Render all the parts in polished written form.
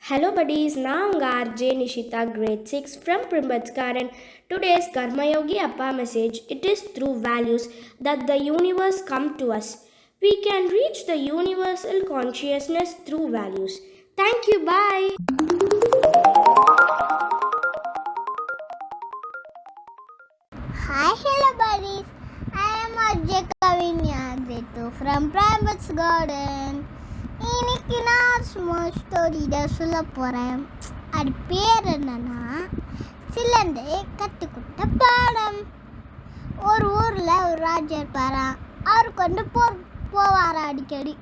Hello buddies, நான் உங்கள் RJ Nishitha grade 6 from Primbats Garden. Today's Karmayogi Appa message, it is through values that the universe come to us. We can reach the universal consciousness through values. Thank you, bye. Hi, hello buddies. I am Ajay Kavinya grade 2 from Primbats Garden. இன்னைக்கு நான் small story தான் சொல்ல போகிறேன். அது பேர் என்னன்னா சிலந்தை கற்றுக்கிட்ட பாடம். ஒரு ஊரில் ஒரு ராஜா இருப்பாராம். அவருக்கு வந்து போர் போவாராம் அடிக்கடி.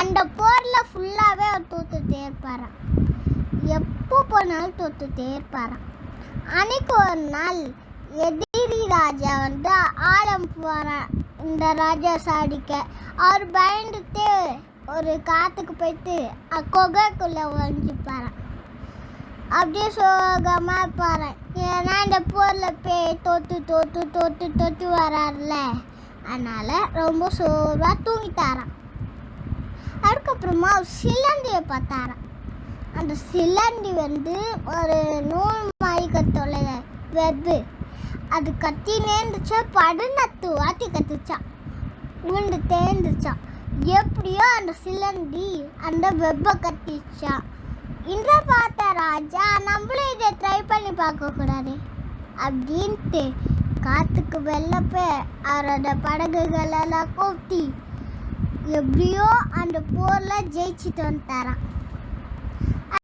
அந்த போரில் ஃபுல்லாகவே அவர் தோத்துட்டே இருப்பாராம். எப்போ போனாலும் தோத்துட்டே இருப்பாராம். அன்னைக்கு ஒரு நாள் எதிரி ராஜா வந்து ஆழம் போகிறான் இந்த ராஜா சாடிக்க. அவர் பயந்துட்டு ஒரு காற்றுக்கு போயிட்டு கொகைக்குள்ளே ஒழிஞ்சிப்பாரான். அப்படியே சோகமாக இருப்பாரான். ஏன்னா இந்த போரில் போய் தோத்து வராருல, அதனால் ரொம்ப சோர்வாக தூங்கிட்டாரான். அதுக்கப்புறமா ஒரு சிலந்தியை பார்த்தாரான். அந்த சிலந்தி வந்து ஒரு நூல் மாய்க்கத்தோட வெப்பு அது கத்தினே இருந்துச்சா. படுநத்து வாட்டி கத்துச்சான், உண்டு தேர்ந்துச்சான். எப்படியோ அந்த சிலந்தி அந்த வெப்பை கத்திச்சான். இதை பார்த்த ராஜா நம்மளும் இதை ட்ரை பண்ணி பார்க்கக்கூடாது அப்படின்ட்டு காற்றுக்கு வெள்ளப்ப அவரோட படகுகளெல்லாம் கூட்டி எப்படியோ அந்த போரில் ஜெயிச்சுட்டு வந்துட்டாரான்.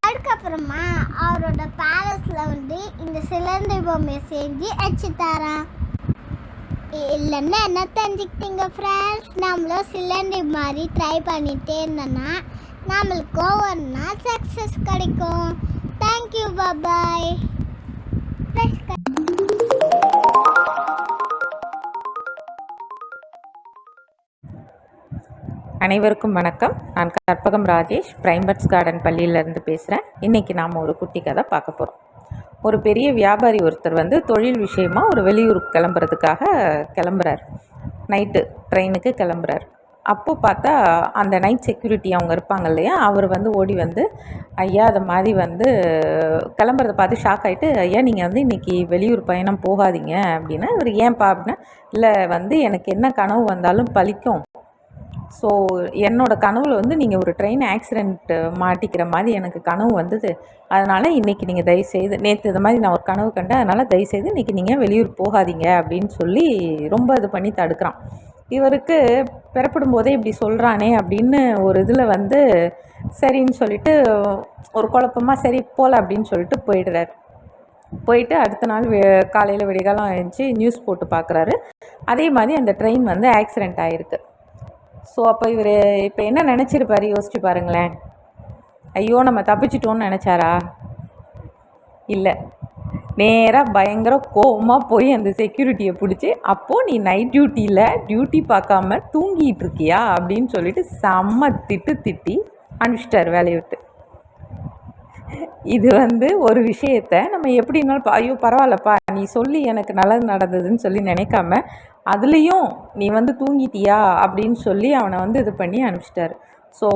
அதுக்கப்புறமா அவரோட பேலஸில் வந்து இந்த சிலந்தி பொம்மையை செஞ்சு வச்சுட்டாரான். இல்லைன்னா என்ன தெரிஞ்சுக்கிட்டீங்க ஃப்ரெண்ட்ஸ், நம்மளும் சிலந்தி மாதிரி ட்ரை பண்ணிகிட்டே இருந்தோன்னா நம்மளுக்கும் ஒரு நாள் சக்ஸஸ் கிடைக்கும். தேங்க்யூ, பாய். அனைவருக்கும் வணக்கம். நான் கற்பகம் ராஜேஷ், பிரைம்பட்ஸ் கார்டன் பள்ளியிலேருந்து பேசுகிறேன். இன்றைக்கி நாம் ஒரு குட்டி கதை பார்க்க போகிறோம். ஒரு பெரிய வியாபாரி ஒருத்தர் வந்து தொழில் விஷயமாக ஒரு வெளியூருக்கு கிளம்புறார். நைட்டு ட்ரெயினுக்கு கிளம்புறார். அப்போது பார்த்தா அந்த நைட் செக்யூரிட்டி அவங்க இருப்பாங்க இல்லையா, அவர் வந்து ஓடி வந்து, ஐயா அது மாதிரி வந்து கிளம்புறதை பார்த்து ஷாக் ஆகிட்டு, ஐயா நீங்கள் வந்து இன்றைக்கி வெளியூர் பயணம் போகாதீங்க அப்படின்னா. இவர் ஏன்பா அப்படின்னா, இல்லை வந்து எனக்கு என்ன கனவு வந்தாலும் பலிக்கும். ஸோ என்னோடய கனவில் வந்து நீங்கள் ஒரு ட்ரெயின் ஆக்சிடெண்ட் மாட்டிக்கிற மாதிரி எனக்கு கனவு வந்தது. அதனால் இன்றைக்கி நீங்கள் தயவுசெய்து, நேற்று இது மாதிரி நான் ஒரு கனவு கண்டேன், அதனால் தயவுசெய்து இன்றைக்கி நீங்கள் வெளியூர் போகாதீங்க அப்படின்னு சொல்லி ரொம்ப இது பண்ணி தடுக்கிறான். இவருக்கு பிறப்படும் போதே இப்படி சொல்கிறானே அப்படின்னு ஒரு இதில் வந்து சரின்னு சொல்லிட்டு ஒரு குழப்பமாக சரி போகல அப்படின்னு சொல்லிட்டு போயிட்டு அடுத்த நாள் காலையில் விடிகாலம் எழுந்துச்சி நியூஸ் போட்டு பார்க்குறாரு. அதே மாதிரி அந்த ட்ரெயின் வந்து ஆக்சிடெண்ட் ஆகிருக்கு. ஸோ அப்போ இவர் இப்போ என்ன நினச்சிருப்பார் யோசிச்சு பாருங்களேன். ஐயோ நம்ம தப்பிச்சிட்டோன்னு நினச்சாரா? இல்லை, நேராக பயங்கர கோவமாக போய் அந்த செக்யூரிட்டியை பிடிச்சி, அப்போது நீ நைட் டியூட்டி பார்க்காம தூங்கிட்டு இருக்கியா அப்படின்னு சொல்லிட்டு செம்ம திட்டி அனுப்பிச்சிட்டார் வேலையை விட்டு. இது வந்து ஒரு விஷயத்தை நம்ம எப்படின்னாலும் ஐயோ பரவாயில்லப்பா நீ சொல்லி எனக்கு நல்லது நடந்ததுன்னு சொல்லி நினைக்காம, அதுலேயும் நீ வந்து தூங்கிட்டியா அப்படின்னு சொல்லி அவனை வந்து இது பண்ணி அனுப்பிச்சிட்டாரு. ஸோ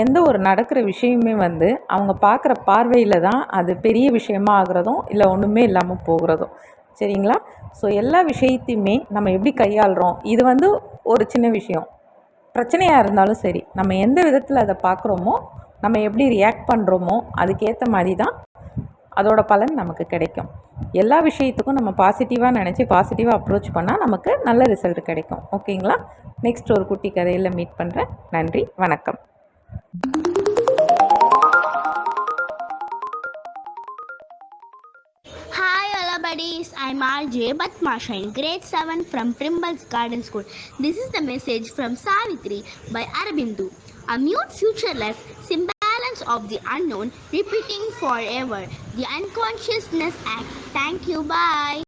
எந்த ஒரு நடக்கிற விஷயமே வந்து அவங்க பார்க்குற பார்வையில் தான் அது பெரிய விஷயமாக ஆகிறதும் இல்லை ஒன்றுமே இல்லாமல் போகிறதும். சரிங்களா? ஸோ எல்லா விஷயத்தையுமே நம்ம எப்படி கையாளுறோம், இது வந்து ஒரு சின்ன விஷயம். பிரச்சனையாக இருந்தாலும் சரி, நம்ம எந்த விதத்தில் அதை பார்க்குறோமோ, நம்ம எப்படி ரியாக்ட் பண்ணுறோமோ அதுக்கேற்ற மாதிரி தான் அதோட பலன் நமக்கு கிடைக்கும். எல்லா விஷயத்துக்கும் நம்ம பாசிட்டிவாக நினச்சி பாசிட்டிவாக அப்ரோச் பண்ணால் நமக்கு நல்ல ரிசல்ட் கிடைக்கும். ஓகேங்களா? நெக்ஸ்ட் ஒரு குட்டி கதையில் மீட் பண்ணுறேன். நன்றி, வணக்கம். Hi hello buddies, I'm RJ Batmasha in grade 7 from Primbats Garden School. This is the message from Savitri by Arabindu. A mute futureless imbalance of the unknown repeating forever. The unconsciousness act. Thank you, bye.